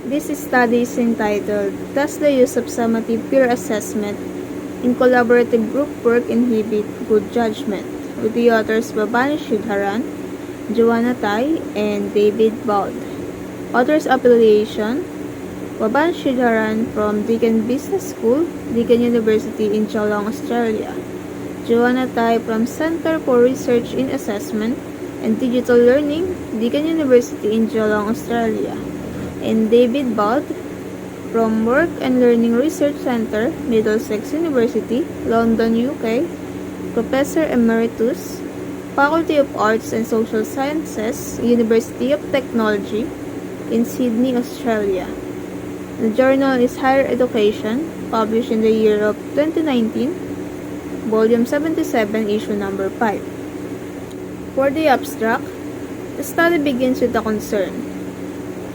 This study is entitled, Does the use of summative peer assessment in collaborative group work inhibit good judgment? With the authors Bhavani Sridharan, Joanna Tai, and David Bald. Authors affiliation, Bhavani Sridharan from Deakin Business School, Deakin University in Geelong, Australia. Joanna Tai from Center for Research in Assessment and Digital Learning, Deakin University in Geelong, Australia. And David Bald from Work and Learning Research Center, Middlesex University, London, UK, Professor Emeritus, Faculty of Arts and Social Sciences, University of Technology in Sydney, Australia. The journal is Higher Education, published in the year of 2019, Volume 77, Issue number 5. For the abstract, the study begins with a concern.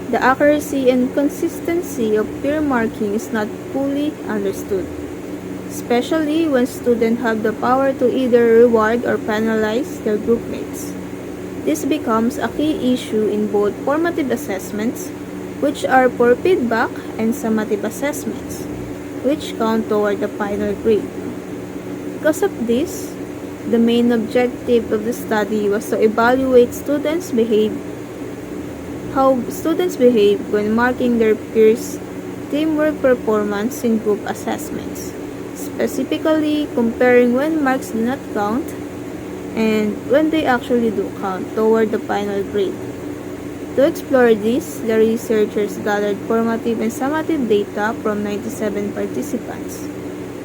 The accuracy and consistency of peer marking is not fully understood, especially when students have the power to either reward or penalize their groupmates. This becomes a key issue in both formative assessments, which are for feedback, and summative assessments, which count toward the final grade. Because of this, the main objective of the study was to evaluate how students behave when marking their peers' teamwork performance in group assessments, specifically comparing when marks do not count and when they actually do count toward the final grade. To explore this, the researchers gathered formative and summative data from 97 participants.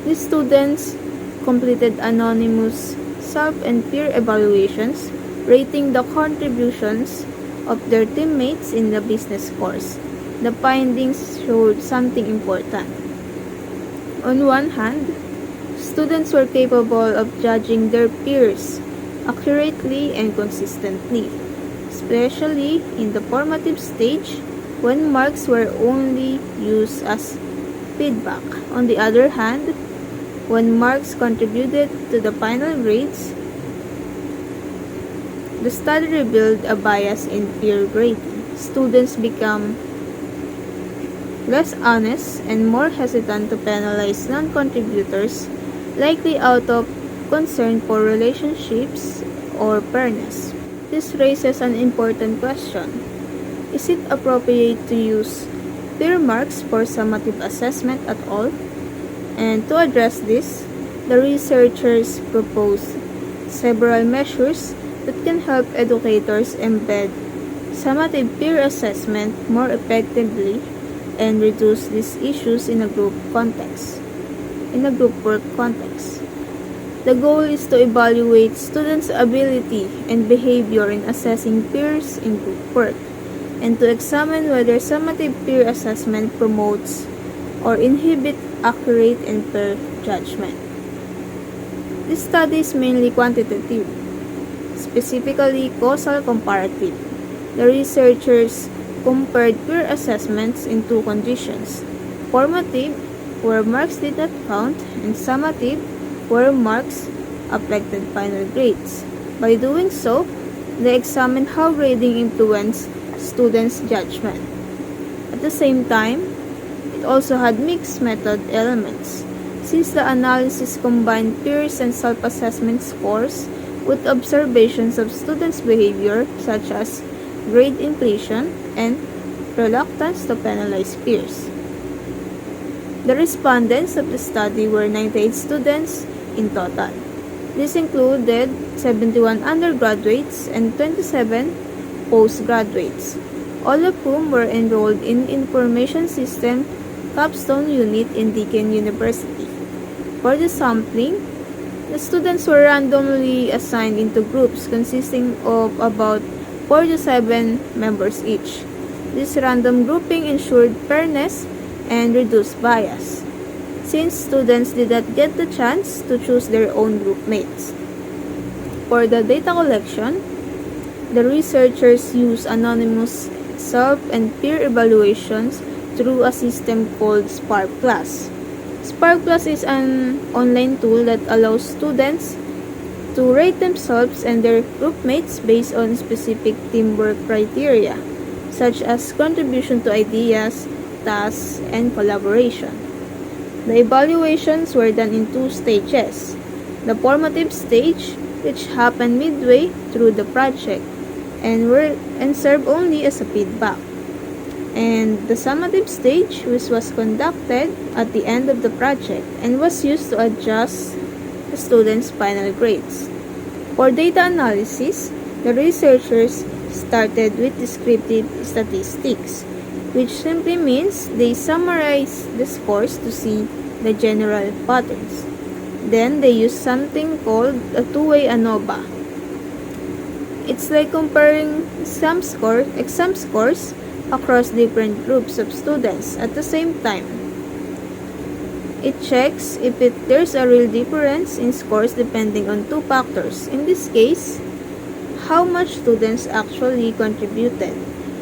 These students completed anonymous self and peer evaluations, rating the contributions of their teammates in the business course. The findings showed something important. On one hand, students were capable of judging their peers accurately and consistently, especially in the formative stage when marks were only used as feedback. On the other hand, when marks contributed to the final grades, the study revealed a bias in peer grading. Students become less honest and more hesitant to penalize non-contributors, likely out of concern for relationships or fairness. This raises an important question. Is it appropriate to use peer marks for summative assessment at all? And to address this, the researchers proposed several measures that can help educators embed summative peer assessment more effectively and reduce these issues in a group work context. The goal is to evaluate students' ability and behavior in assessing peers in group work, and to examine whether summative peer assessment promotes or inhibits accurate and fair judgment. This study is mainly quantitative, specifically causal comparative. The researchers compared peer assessments in two conditions: formative, where marks did not count, and summative, where marks affected final grades. By doing so, they examined how grading influenced students' judgment. At the same time, it also had mixed method elements, since the analysis combined peers and self-assessment scores with observations of students' behavior such as grade inflation and reluctance to penalize peers. The respondents of the study were 98 students in total. This included 71 undergraduates and 27 postgraduates, all of whom were enrolled in Information System Capstone Unit in Deakin University. For the sampling, the students were randomly assigned into groups consisting of about 4 to 7 members each. This random grouping ensured fairness and reduced bias, since students did not get the chance to choose their own group mates. For the data collection, the researchers used anonymous self and peer evaluations through a system called Spark Plus. Spark Plus is an online tool that allows students to rate themselves and their group mates based on specific teamwork criteria, such as contribution to ideas, tasks, and collaboration. The evaluations were done in two stages. The formative stage, which happened midway through the project and served only as a feedback, and the summative stage, which was conducted at the end of the project and was used to adjust the students' final grades. For data analysis, the researchers started with descriptive statistics, which simply means they summarize the scores to see the general patterns. Then they use something called a two-way ANOVA. It's like comparing exam scores across different groups of students at the same time. It checks if there's a real difference in scores depending on two factors. In this case, how much students actually contributed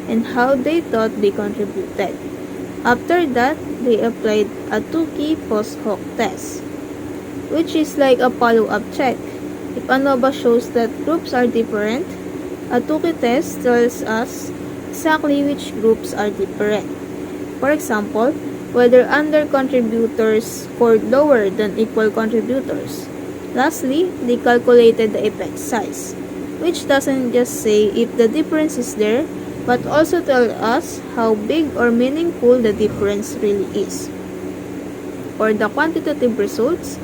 and how they thought they contributed. After that, they applied a two-key post-hoc test, which is like a follow-up check. If ANOVA shows that groups are different, a two-key test tells us exactly which groups are different. For example, whether under-contributors scored lower than equal contributors. Lastly, they calculated the effect size, which doesn't just say if the difference is there, but also tell us how big or meaningful the difference really is. For the quantitative results,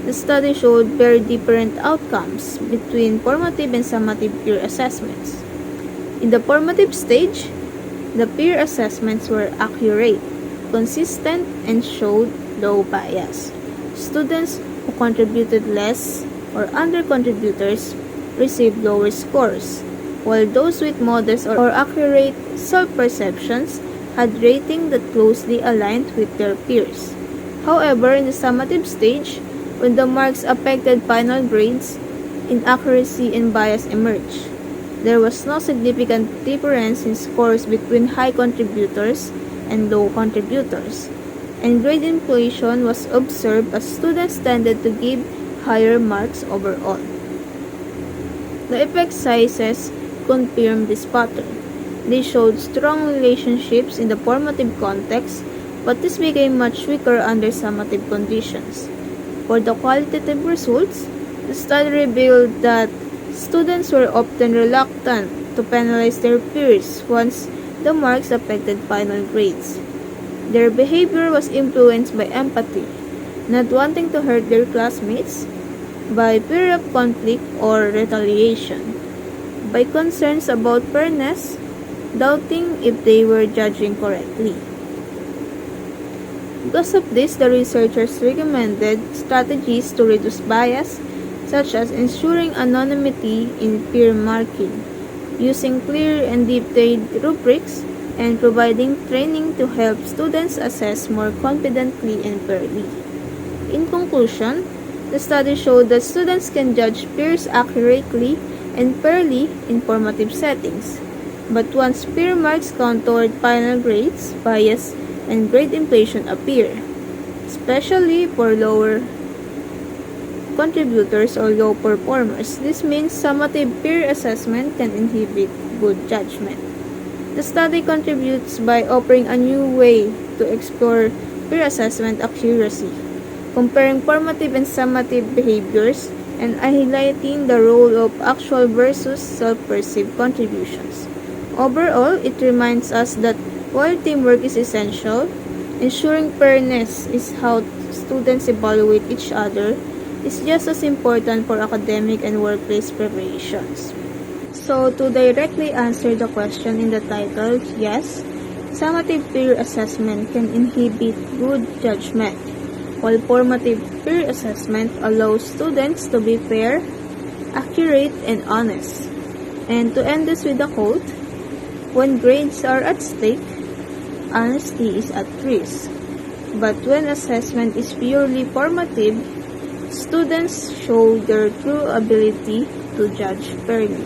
the study showed very different outcomes between formative and summative peer assessments. In the formative stage, the peer assessments were accurate, consistent, and showed low bias. Students who contributed less or under-contributors received lower scores, while those with modest or accurate self-perceptions had rating that closely aligned with their peers. However, in the summative stage, when the marks affected final grades, inaccuracy and bias emerged. There was no significant difference in scores between high contributors and low contributors, and grade inflation was observed as students tended to give higher marks overall. The effect sizes confirmed this pattern. They showed strong relationships in the formative context, but this became much weaker under summative conditions. For the qualitative results, the study revealed that students were often reluctant to penalize their peers once the marks affected final grades. Their behavior was influenced by empathy, not wanting to hurt their classmates, by fear of conflict or retaliation, by concerns about fairness, doubting if they were judging correctly. Because of this, the researchers recommended strategies to reduce bias, such as ensuring anonymity in peer marking, using clear and detailed rubrics, and providing training to help students assess more confidently and fairly. In conclusion, the study showed that students can judge peers accurately and fairly in formative settings, but once peer marks count toward final grades, bias and grade inflation appear, especially for lower contributors or low performers. This means summative peer assessment can inhibit good judgment. The study contributes by offering a new way to explore peer assessment accuracy, comparing formative and summative behaviors, and highlighting the role of actual versus self-perceived contributions. Overall, it reminds us that while teamwork is essential, ensuring fairness is how students evaluate each other is just as important for academic and workplace preparations. So, to directly answer the question in the title, yes, summative peer assessment can inhibit good judgment, while formative peer assessment allows students to be fair, accurate, and honest. And to end this with a quote, when grades are at stake, honesty is at risk. But when assessment is purely formative, students show their true ability to judge fairly.